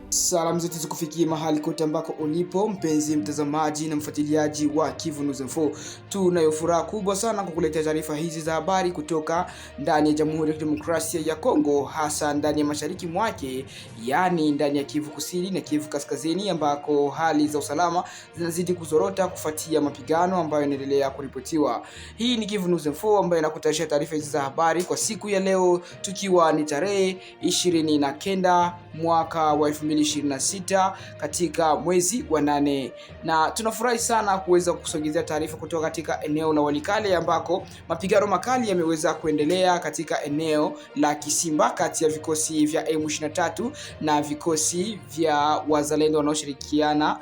Salamu zetu zikufikie mahali kote ambako ulipo mpenzi mtazamaji na mfuatiliaji wa Kivu News Info. Tunayo furaha kubwa sana kukuletea taarifa hizi za habari kutoka ndani ya Jamhuri ya Kidemokrasia ya Kongo, hasa ndani ya mashariki mwake, yani ndani ya Kivu Kusini na Kivu Kaskazini, ambako hali za usalama zinazidi kuzorota kufuatia mapigano ambayo yanaendelea kuripotiwa. Hii ni Kivu News Info ambayo inakutanisha taarifa hizi za habari kwa siku ya leo, tukiwa ni tarehe 29 mwaka wa 2026 katika mwezi wa 8, na tunafurahi sana kuweza kusogezea taarifa kutoka katika eneo la Walikale ambako mapigano makali yameweza kuendelea katika eneo la Kisimba kati ya vikosi vya M23 na vikosi vya wazalendo wanaoshirikiana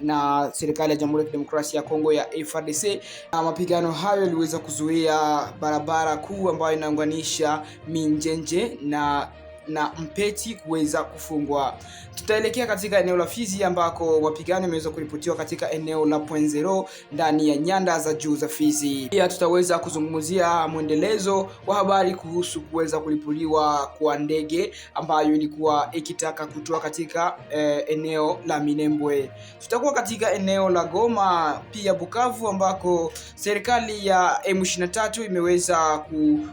na serikali ya Jamhuri ya Kidemokrasia ya Kongo ya FARDC. Na mapigano hayo yaliweza kuzuia barabara kuu ambayo inaunganisha Minjenje na Mpeti kuweza kufungwa. Tutaelekea katika eneo la Fizi ambako mapigano yameweza kuripotiwa katika eneo la Point Zero ndani ya nyanda za juu za Fizi. Pia tutaweza kuzungumzia mwendelezo wa habari kuhusu kuweza kulipuliwa kwa ndege ambayo ilikuwa ikitaka kutoa katika eneo la Minembwe. Tutakuwa katika eneo la Goma pia Bukavu ambako serikali ya M23 imeweza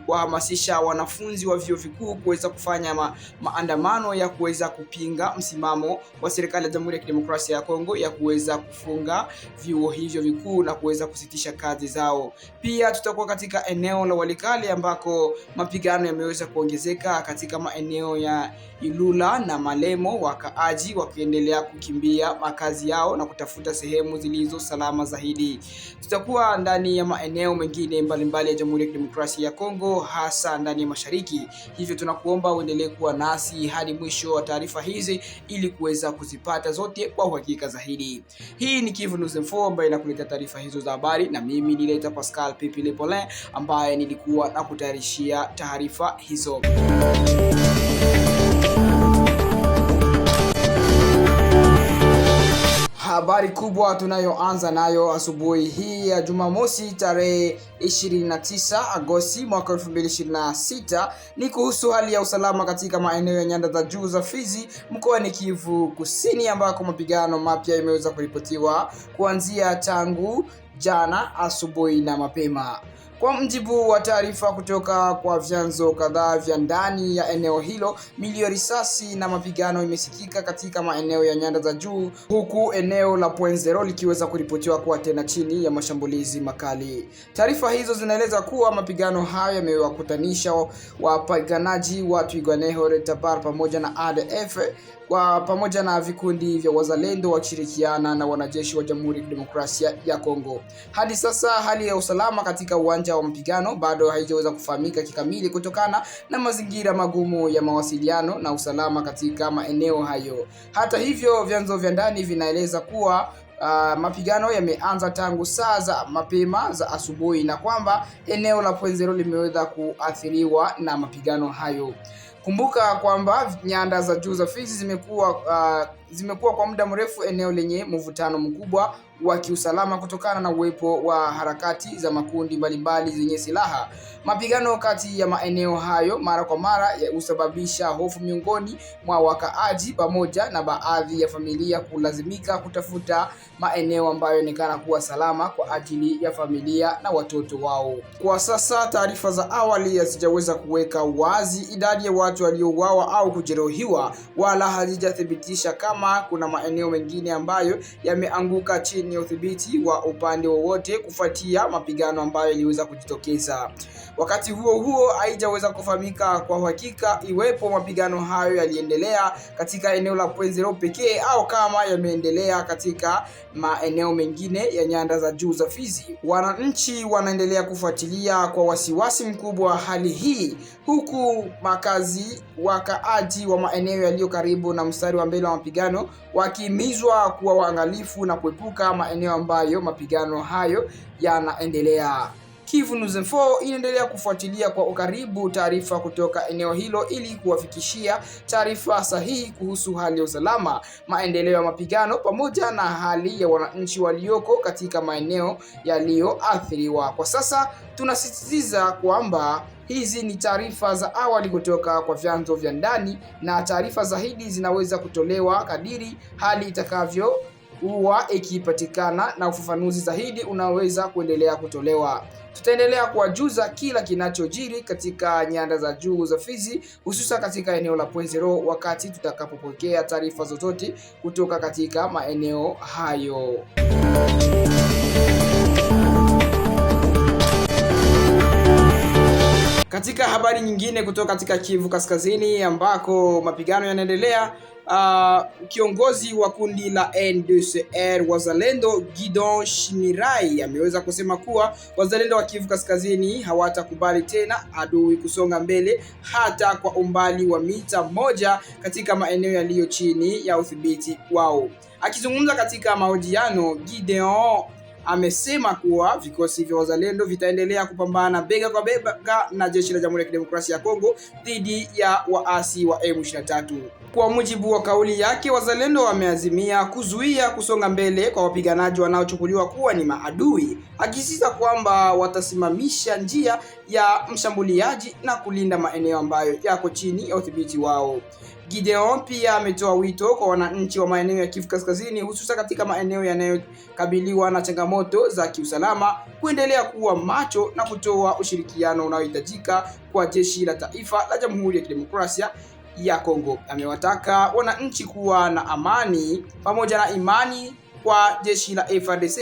kuwahamasisha wanafunzi wa vyuo vikuu kuweza kufanya maandamano ya kuweza kupinga msimamo wa serikali ya Jamhuri ya Kidemokrasia ya Kongo ya kuweza kufunga vyuo hivyo vikuu na kuweza kusitisha kazi zao. Pia tutakuwa katika eneo la Walikale ambako mapigano yameweza kuongezeka katika maeneo ya Ilula na Malemo, wakaaji wakiendelea kukimbia makazi yao na kutafuta sehemu zilizo salama zaidi. Tutakuwa ndani ya maeneo mengine mbalimbali ya Jamhuri ya Kidemokrasia ya Kongo, hasa ndani ya mashariki. Hivyo tunakuomba uendelee kuwa nasi hadi mwisho wa taarifa hizi ili kuweza kuzipata zote kwa uhakika zaidi. Hii ni Kivu News Info ambayo inakuletea taarifa hizo za habari, na mimi nileta Pascal Pipi Lepolin ambaye nilikuwa nakutayarishia taarifa hizo. Habari kubwa tunayoanza nayo asubuhi hii ya Jumamosi tarehe 29 Agosti mwaka 2026 ni kuhusu hali ya usalama katika maeneo ya nyanda za juu za Fizi mkoani Kivu Kusini, ambako mapigano mapya yameweza kuripotiwa kuanzia tangu jana asubuhi na mapema. Kwa mjibu wa taarifa kutoka kwa vyanzo kadhaa vya ndani ya eneo hilo, milio risasi na mapigano imesikika katika maeneo ya nyanda za juu, huku eneo la Point Zero likiweza kuripotiwa kuwa tena chini ya mashambulizi makali. Taarifa hizo zinaeleza kuwa mapigano hayo yamewakutanisha wapiganaji wa Twirwaneho Retabar pamoja na ADF pamoja na vikundi vya wazalendo wakishirikiana na wanajeshi wa Jamhuri ya Kidemokrasia ya Kongo. Hadi sasa hali ya usalama katika uwanja wa mapigano bado haijaweza kufahamika kikamili kutokana na mazingira magumu ya mawasiliano na usalama katika maeneo hayo. Hata hivyo, vyanzo vya ndani vinaeleza kuwa mapigano yameanza tangu saa za mapema za asubuhi na kwamba eneo la Point Zero limeweza kuathiriwa na mapigano hayo. Kumbuka kwamba nyanda za juu za Fizi zimekuwa kwa muda mrefu eneo lenye mvutano mkubwa wa kiusalama kutokana na uwepo wa harakati za makundi mbalimbali zenye silaha. Mapigano kati ya maeneo hayo mara kwa mara husababisha hofu miongoni mwa wakaaji pamoja na baadhi ya familia kulazimika kutafuta maeneo ambayo yanaonekana kuwa salama kwa ajili ya familia na watoto wao. Kwa sasa taarifa za awali hazijaweza kuweka wazi idadi ya watu waliouawa au kujeruhiwa, wala hazijathibitisha kama kuna maeneo mengine ambayo yameanguka chini ya udhibiti wa upande wowote kufuatia mapigano ambayo yaliweza kujitokeza. Wakati huo huo, haijaweza kufahamika kwa uhakika iwepo mapigano hayo yaliendelea katika eneo la Point Zero pekee au kama yameendelea katika maeneo mengine ya nyanda za juu za Fizi. Wananchi wanaendelea kufuatilia kwa wasiwasi mkubwa hali hii, huku wakaaji wa maeneo yaliyo karibu na mstari wa mbele wa mapigano wakihimizwa kuwa waangalifu na kuepuka maeneo ambayo mapigano hayo yanaendelea. Kivu News Info inaendelea kufuatilia kwa ukaribu taarifa kutoka eneo hilo ili kuwafikishia taarifa sahihi kuhusu hali ya usalama, maendeleo ya mapigano pamoja na hali ya wananchi walioko katika maeneo yaliyoathiriwa. Kwa sasa tunasisitiza kwamba hizi ni taarifa za awali kutoka kwa vyanzo vya ndani na taarifa zaidi zinaweza kutolewa kadiri hali itakavyo huwa ikipatikana na ufafanuzi zaidi unaweza kuendelea kutolewa. Tutaendelea kuwajuza kila kinachojiri katika nyanda za juu za Fizi, hususan katika eneo la Point Zero wakati tutakapopokea taarifa zozote kutoka katika maeneo hayo. Katika habari nyingine kutoka katika Kivu Kaskazini ambako mapigano yanaendelea, kiongozi wa kundi la NDCR Wazalendo Gideon Shimirai ameweza kusema kuwa wazalendo wa Kivu Kaskazini hawatakubali tena adui kusonga mbele hata kwa umbali wa mita 1 katika maeneo yaliyo chini ya udhibiti wao. Akizungumza katika mahojiano, Gideon amesema kuwa vikosi vya wazalendo vitaendelea kupambana bega kwa bega na jeshi la Jamhuri ya Kidemokrasia ya Kongo dhidi ya waasi wa M23. Kwa mujibu wa kauli yake, wazalendo wameazimia kuzuia kusonga mbele kwa wapiganaji wanaochukuliwa kuwa ni maadui, akisisitiza kwamba watasimamisha njia ya mshambuliaji na kulinda maeneo ambayo yako chini ya udhibiti wao. Gideon pia ametoa wito kwa wananchi wa maeneo ya Kivu Kaskazini, hususan katika maeneo yanayokabiliwa na changamoto za kiusalama, kuendelea kuwa macho na kutoa ushirikiano unaohitajika kwa jeshi la taifa la Jamhuri ya Kidemokrasia ya Kongo. Amewataka wananchi kuwa na amani pamoja na imani kwa jeshi la FARDC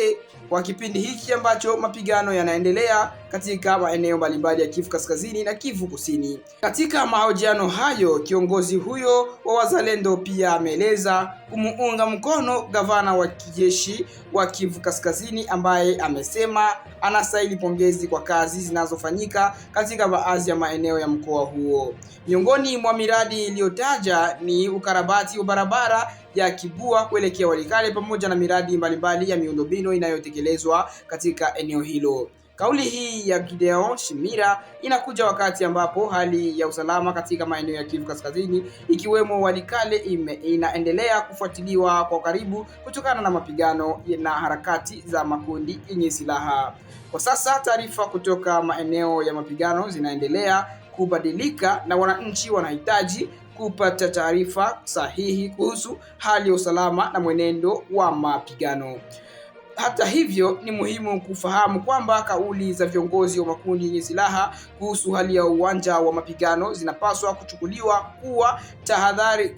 kwa kipindi hiki ambacho mapigano yanaendelea katika maeneo mbalimbali ya Kivu Kaskazini na Kivu Kusini. Katika mahojiano hayo, kiongozi huyo wa wazalendo pia ameeleza kumuunga mkono gavana wa kijeshi wa Kivu Kaskazini ambaye amesema anastahili pongezi kwa kazi zinazofanyika katika baadhi ya maeneo ya mkoa huo. Miongoni mwa miradi iliyotaja ni ukarabati wa barabara ya Kibua kuelekea Walikale pamoja na miradi mbalimbali ya miundombinu inayotekelezwa katika eneo hilo. Kauli hii ya Gideon Shimira inakuja wakati ambapo hali ya usalama katika maeneo ya Kivu Kaskazini ikiwemo Walikale inaendelea kufuatiliwa kwa karibu kutokana na mapigano na harakati za makundi yenye silaha. Kwa sasa taarifa kutoka maeneo ya mapigano zinaendelea kubadilika na wananchi wanahitaji kupata taarifa sahihi kuhusu hali ya usalama na mwenendo wa mapigano. Hata hivyo, ni muhimu kufahamu kwamba kauli za viongozi wa makundi yenye silaha kuhusu hali ya uwanja wa mapigano zinapaswa kuchukuliwa kwa tahadhari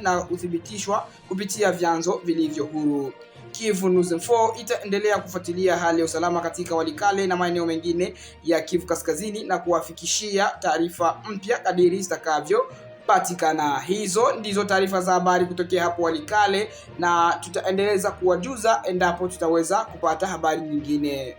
na kuthibitishwa kupitia vyanzo vilivyo huru. Kivu News Info itaendelea kufuatilia hali ya usalama katika Walikale na maeneo mengine ya Kivu Kaskazini na kuwafikishia taarifa mpya kadiri zitakavyopatikana. Hizo ndizo taarifa za habari kutokea hapo Walikale na tutaendeleza kuwajuza endapo tutaweza kupata habari nyingine.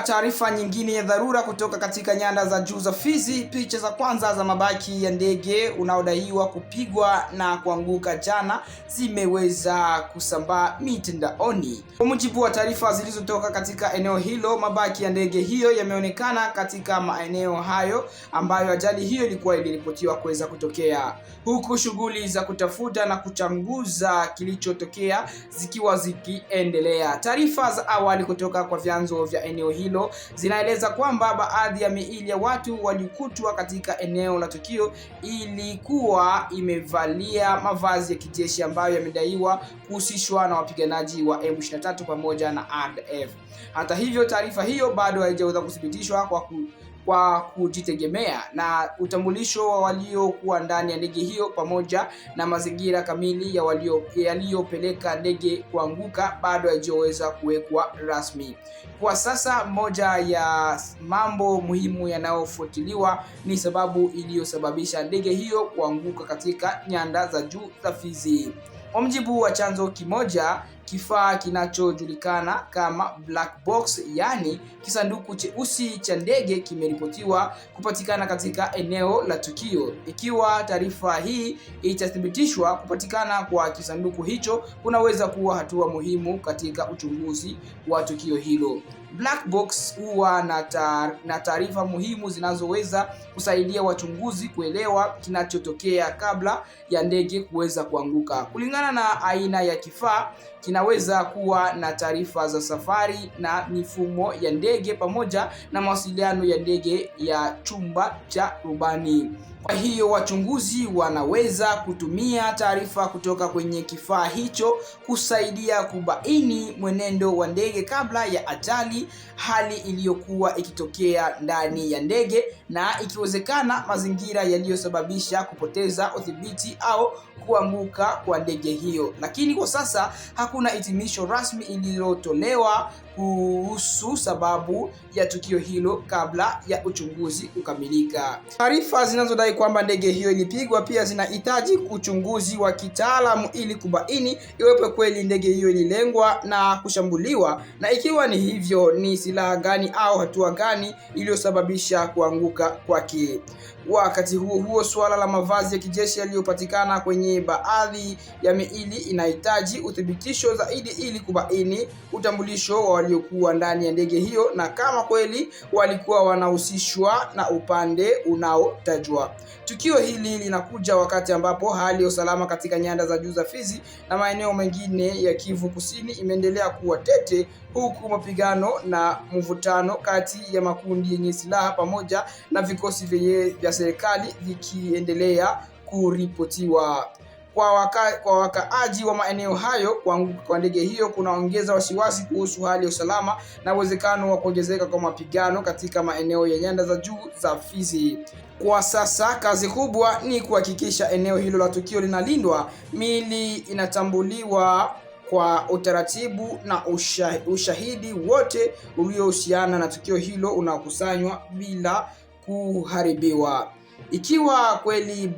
Taarifa nyingine ya dharura kutoka katika nyanda za juu za Fizi. Picha za kwanza za mabaki ya ndege unaodaiwa kupigwa na kuanguka jana zimeweza kusambaa mitandaoni. Kwa mujibu wa taarifa zilizotoka katika eneo hilo, mabaki ya ndege hiyo yameonekana katika maeneo hayo ambayo ajali hiyo ilikuwa iliripotiwa kuweza kutokea, huku shughuli za kutafuta na kuchunguza kilichotokea zikiwa zikiendelea. Taarifa za awali kutoka kwa vyanzo vya eneo hilo zinaeleza kwamba baadhi ya miili ya watu walikutwa katika eneo la tukio ilikuwa imevalia mavazi ya kijeshi ambayo yamedaiwa kuhusishwa na wapiganaji wa M23 pamoja na RDF. Hata hivyo, taarifa hiyo bado haijaweza kuthibitishwa kwa kujitegemea na utambulisho wa waliokuwa ndani ya ndege hiyo pamoja na mazingira kamili ya yaliyopeleka ndege kuanguka bado haijaweza kuwekwa rasmi. Kwa sasa, moja ya mambo muhimu yanayofuatiliwa ni sababu iliyosababisha ndege hiyo kuanguka katika nyanda za juu za Fizi. Kwa mujibu wa chanzo kimoja kifaa kinachojulikana kama black box, yani kisanduku cheusi cha ndege, kimeripotiwa kupatikana katika eneo la tukio. Ikiwa taarifa hii itathibitishwa, kupatikana kwa kisanduku hicho kunaweza kuwa hatua muhimu katika uchunguzi wa tukio hilo. Black box huwa na taarifa muhimu zinazoweza kusaidia wachunguzi kuelewa kinachotokea kabla ya ndege kuweza kuanguka. Kulingana na aina ya kifaa, kinaweza kuwa na taarifa za safari na mifumo ya ndege pamoja na mawasiliano ya ndege ya chumba cha rubani. Kwa hiyo wachunguzi wanaweza kutumia taarifa kutoka kwenye kifaa hicho kusaidia kubaini mwenendo wa ndege kabla ya ajali, hali iliyokuwa ikitokea ndani ya ndege, na ikiwezekana mazingira yaliyosababisha kupoteza udhibiti au kuanguka kwa ndege hiyo. Lakini kwa sasa hakuna hitimisho rasmi iliyotolewa kuhusu sababu ya tukio hilo kabla ya uchunguzi kukamilika. Taarifa zinazodai kwamba ndege hiyo ilipigwa pia zinahitaji uchunguzi wa kitaalamu ili kubaini iwapo kweli ndege hiyo ililengwa na kushambuliwa, na ikiwa ni hivyo, ni silaha gani au hatua gani iliyosababisha kuanguka kwake. Wakati huo, suala la mavazi ya kijeshi yaliyopatikana kwenye baadhi ya miili inahitaji uthibitisho zaidi ili kubaini utambulisho wa waliokuwa ndani ya ndege hiyo na kama kweli walikuwa wanahusishwa na upande unaotajwa. Tukio hili linakuja wakati ambapo hali ya usalama katika nyanda za juu za Fizi na maeneo mengine ya Kivu Kusini imeendelea kuwa tete, huku mapigano na mvutano kati ya makundi yenye silaha pamoja na vikosi vya serikali vikiendelea kuripotiwa. Kwa wakaaji wa maeneo hayo, kuanguka kwa ndege hiyo kunaongeza wasiwasi kuhusu hali ya usalama na uwezekano wa kuongezeka kwa mapigano katika maeneo ya nyanda za juu za Fizi. Kwa sasa kazi kubwa ni kuhakikisha eneo hilo la tukio linalindwa, miili inatambuliwa kwa utaratibu na ushahidi wote uliohusiana na tukio hilo unakusanywa bila kuharibiwa. Ikiwa kweli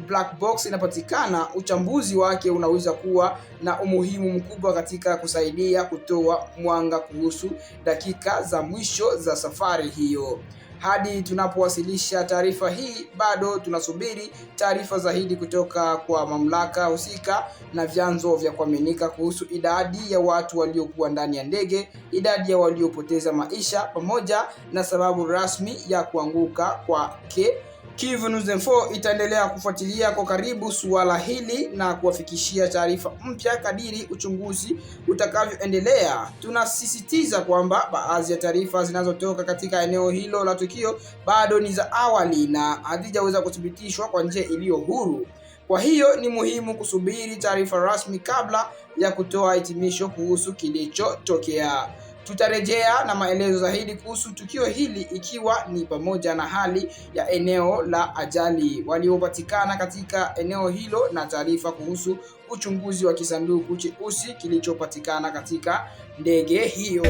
black box inapatikana, uchambuzi wake unaweza kuwa na umuhimu mkubwa katika kusaidia kutoa mwanga kuhusu dakika za mwisho za safari hiyo. Hadi tunapowasilisha taarifa hii, bado tunasubiri taarifa zaidi kutoka kwa mamlaka husika na vyanzo vya kuaminika kuhusu idadi ya watu waliokuwa ndani ya ndege, idadi ya waliopoteza maisha, pamoja na sababu rasmi ya kuanguka kwake. Kivu News Info itaendelea kufuatilia kwa karibu suala hili na kuwafikishia taarifa mpya kadiri uchunguzi utakavyoendelea. Tunasisitiza kwamba baadhi ya taarifa zinazotoka katika eneo hilo la tukio bado ni za awali na hazijaweza kuthibitishwa kwa njia iliyo huru. Kwa hiyo ni muhimu kusubiri taarifa rasmi kabla ya kutoa hitimisho kuhusu kilichotokea. Tutarejea na maelezo zaidi kuhusu tukio hili, ikiwa ni pamoja na hali ya eneo la ajali, waliopatikana katika eneo hilo na taarifa kuhusu uchunguzi wa kisanduku cheusi kilichopatikana katika ndege hiyo.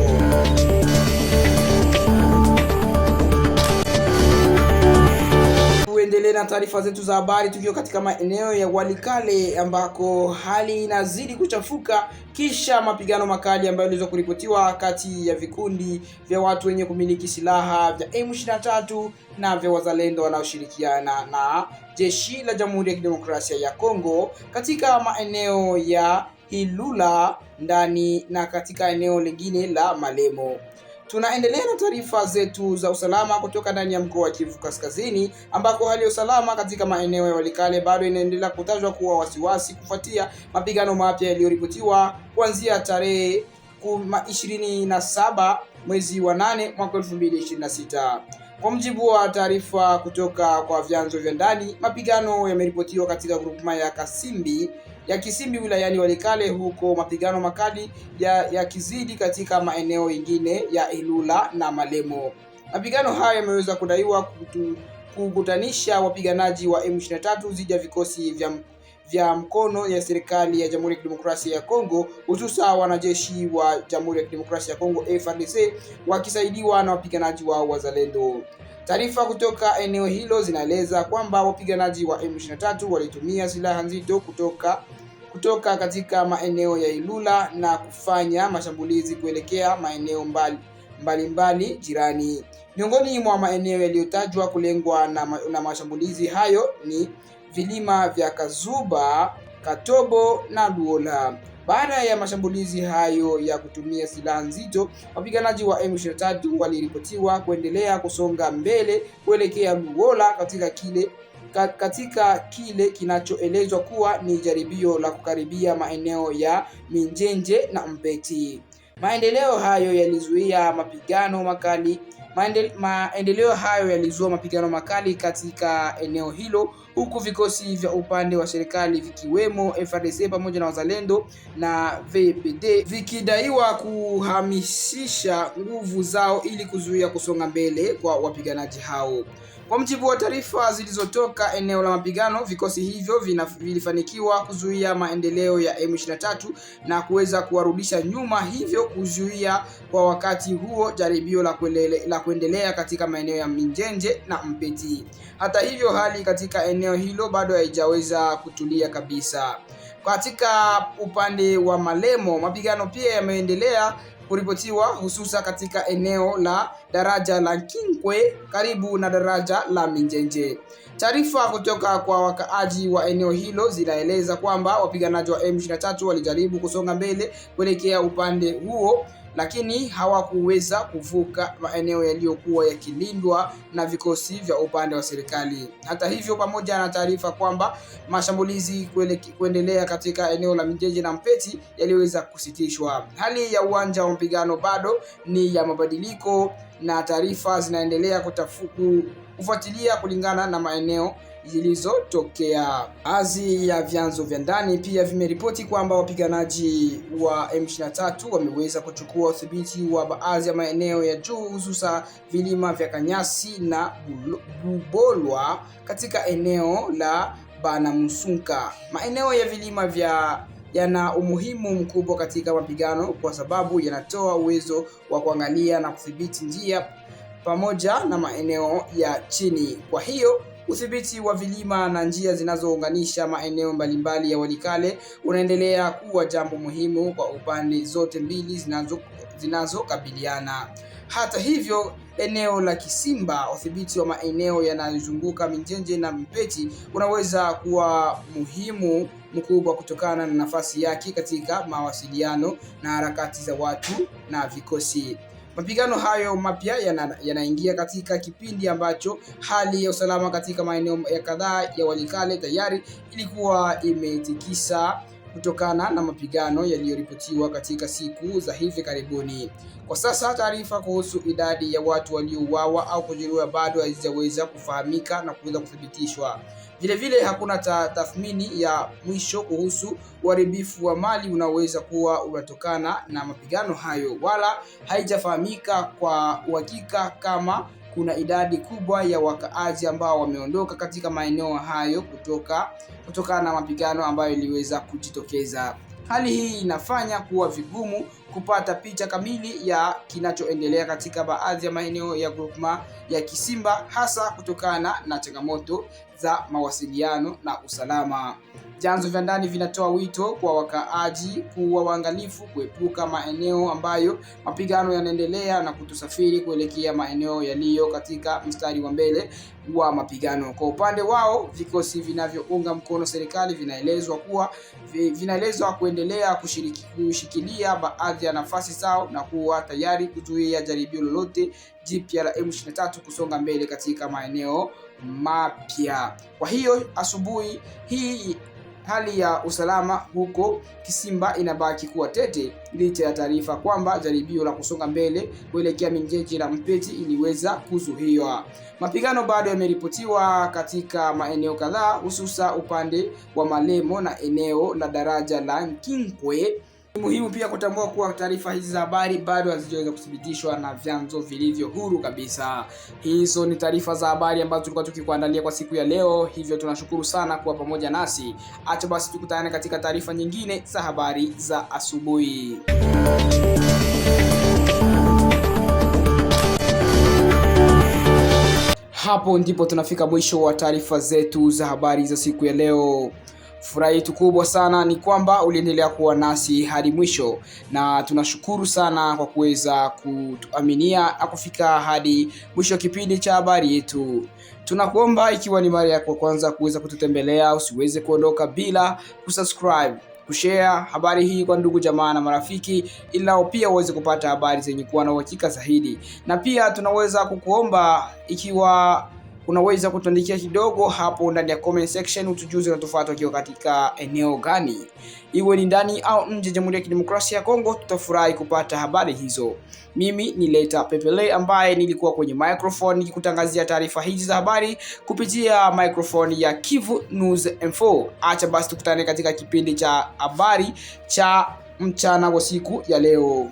Tuendelee na taarifa zetu za habari tukiwa katika maeneo ya Walikale ambako hali inazidi kuchafuka kisha mapigano makali ambayo yaliweza kuripotiwa kati ya vikundi vya watu wenye kumiliki silaha vya M23 na vya wazalendo wanaoshirikiana na jeshi la Jamhuri ya Kidemokrasia ya Kongo katika maeneo ya Ilula ndani na katika eneo lingine la Malemo. Tunaendelea na taarifa zetu za usalama kutoka ndani ya mkoa wa Kivu Kaskazini ambako hali ya usalama katika maeneo ya Walikale bado inaendelea kutajwa kuwa wasiwasi kufuatia mapigano mapya yaliyoripotiwa kuanzia tarehe 27 mwezi wa 8 mwaka 2026. Kwa mjibu wa taarifa kutoka kwa vyanzo vya ndani, mapigano yameripotiwa katika grupma ya Kisimbi wilayani Walikale, huko mapigano makali ya kizidi katika maeneo mengine ya Ilula na Malemo. Mapigano haya yameweza kudaiwa kukutanisha wapiganaji wa M23 dhidi ya vikosi vya mkono ya serikali ya Jamhuri ya Kidemokrasia ya Kongo, hususan wanajeshi wa Jamhuri ya Kidemokrasia ya Kongo FARDC wakisaidiwa na wapiganaji wa wazalendo. Taarifa kutoka eneo hilo zinaeleza kwamba wapiganaji wa M23 walitumia silaha nzito kutoka katika maeneo ya Ilula na kufanya mashambulizi kuelekea maeneo mbalimbali jirani. Miongoni mwa maeneo yaliyotajwa kulengwa na mashambulizi hayo ni vilima vya Kazuba, Katobo na Luola. Baada ya mashambulizi hayo ya kutumia silaha nzito, wapiganaji wa M23 waliripotiwa kuendelea kusonga mbele kuelekea Luola katika kile kinachoelezwa kuwa ni jaribio la kukaribia maeneo ya Minjenje na Mpeti. Maendeleo hayo yalizua mapigano makali katika eneo hilo, huku vikosi vya upande wa serikali vikiwemo FARDC pamoja na wazalendo na VPD vikidaiwa kuhamisisha nguvu zao ili kuzuia kusonga mbele kwa wapiganaji hao. Kwa mujibu wa taarifa zilizotoka eneo la mapigano, vikosi hivyo vilifanikiwa kuzuia maendeleo ya M23 na kuweza kuwarudisha nyuma, hivyo kuzuia kwa wakati huo jaribio la kuendelea katika maeneo ya Minjenje na Mpeti. Hata hivyo, hali katika eneo hilo bado haijaweza kutulia kabisa. Katika upande wa Malemo, mapigano pia yameendelea kuripotiwa hususa katika eneo la daraja la Kinkwe karibu na daraja la Minjenje. Taarifa kutoka kwa wakaaji wa eneo hilo zinaeleza kwamba wapiganaji wa M23 walijaribu kusonga mbele kuelekea upande huo, lakini hawakuweza kuvuka maeneo yaliyokuwa yakilindwa na vikosi vya upande wa serikali. Hata hivyo, pamoja na taarifa kwamba mashambulizi kuendelea katika eneo la Minjenje na Mpeti yaliweza kusitishwa, hali ya uwanja wa mapigano bado ni ya mabadiliko na taarifa zinaendelea kufuatilia kulingana na maeneo zilizotokea. Baadhi ya vyanzo vya ndani pia vimeripoti kwamba wapiganaji wa M23 wameweza kuchukua udhibiti wa baadhi ya maeneo ya juu, hususa vilima vya Kanyasi na Bubolwa katika eneo la Banamusunka. Maeneo ya vilima yana umuhimu mkubwa katika mapigano kwa sababu yanatoa uwezo wa kuangalia na kudhibiti njia pamoja na maeneo ya chini. Kwa hiyo udhibiti wa vilima na njia zinazounganisha maeneo mbalimbali ya Walikale unaendelea kuwa jambo muhimu kwa upande zote mbili zinazokabiliana. Hata hivyo, eneo la Kisimba, udhibiti wa maeneo yanayozunguka Minjenje na Mpeti unaweza kuwa muhimu mkubwa kutokana na nafasi yake katika mawasiliano na harakati za watu na vikosi. Mapigano hayo mapya yanaingia katika kipindi ambacho hali ya usalama katika maeneo ya kadhaa ya Walikale tayari ilikuwa imetikisa kutokana na mapigano yaliyoripotiwa katika siku za hivi karibuni. Kwa sasa taarifa kuhusu idadi ya watu waliouawa au kujeruhiwa bado hazijaweza kufahamika na kuweza kuthibitishwa. Vile hakuna tathmini ya mwisho kuhusu uharibifu wa mali unaweza kuwa unatokana na mapigano hayo, wala haijafahamika kwa uhakika kama kuna idadi kubwa ya wakaaji ambao wameondoka katika maeneo hayo kutokana na mapigano ambayo iliweza kujitokeza. Hali hii inafanya kuwa vigumu kupata picha kamili ya kinachoendelea katika baadhi ya maeneo ya groupement ya Kisimba, hasa kutokana na changamoto za mawasiliano na usalama. Vyanzo vya ndani vinatoa wito kwa wakaaji kuwa waangalifu, kuepuka maeneo ambayo mapigano yanaendelea na kutosafiri kuelekea maeneo yaliyo katika mstari wa mbele wa mapigano. Kwa upande wao, vikosi vinavyounga mkono serikali vinaelezwa kuendelea kushikilia baadhi ya nafasi zao na kuwa tayari kuzuia jaribio lolote jipya la M23 kusonga mbele katika maeneo mapya. Kwa hiyo asubuhi hii hali ya usalama huko Kisimba inabaki kuwa tete licha ya taarifa kwamba jaribio la kusonga mbele kuelekea Minjenje na Mpeti iliweza kuzuiwa. Mapigano bado yameripotiwa katika maeneo kadhaa, hususa upande wa Malemo na eneo la daraja la Kinkwe. Ni muhimu pia kutambua kuwa taarifa hizi za habari bado hazijaweza kuthibitishwa na vyanzo vilivyo huru kabisa. Hizo ni taarifa za habari ambazo tulikuwa tukikuandalia kwa siku ya leo, hivyo tunashukuru sana kuwa pamoja nasi. Acha basi tukutane katika taarifa nyingine za habari za asubuhi. Hapo ndipo tunafika mwisho wa taarifa zetu za habari za siku ya leo. Furaha yetu kubwa sana ni kwamba uliendelea kuwa nasi hadi mwisho, na tunashukuru sana kwa kuweza kutuaminia na kufika hadi mwisho kipindi cha habari yetu. Tunakuomba ikiwa ni mara yako kwanza kuweza kututembelea, usiweze kuondoka bila kusubscribe, kushare habari hii kwa ndugu jamaa na marafiki, ili nao pia waweze kupata habari zenye kuwa na uhakika zaidi. Na pia tunaweza kukuomba ikiwa unaweza kutuandikia kidogo hapo ndani ya comment section, utujuze unatufuata ukiwa katika eneo gani, iwe ni ndani au nje ya Jamhuri ya Kidemokrasia ya Kongo. Tutafurahi kupata habari hizo. Mimi ni Leta Pepele ambaye nilikuwa kwenye microphone nikikutangazia taarifa hizi za habari kupitia microphone ya Kivu News Info. Acha basi tukutane katika kipindi cha habari cha mchana wa siku ya leo.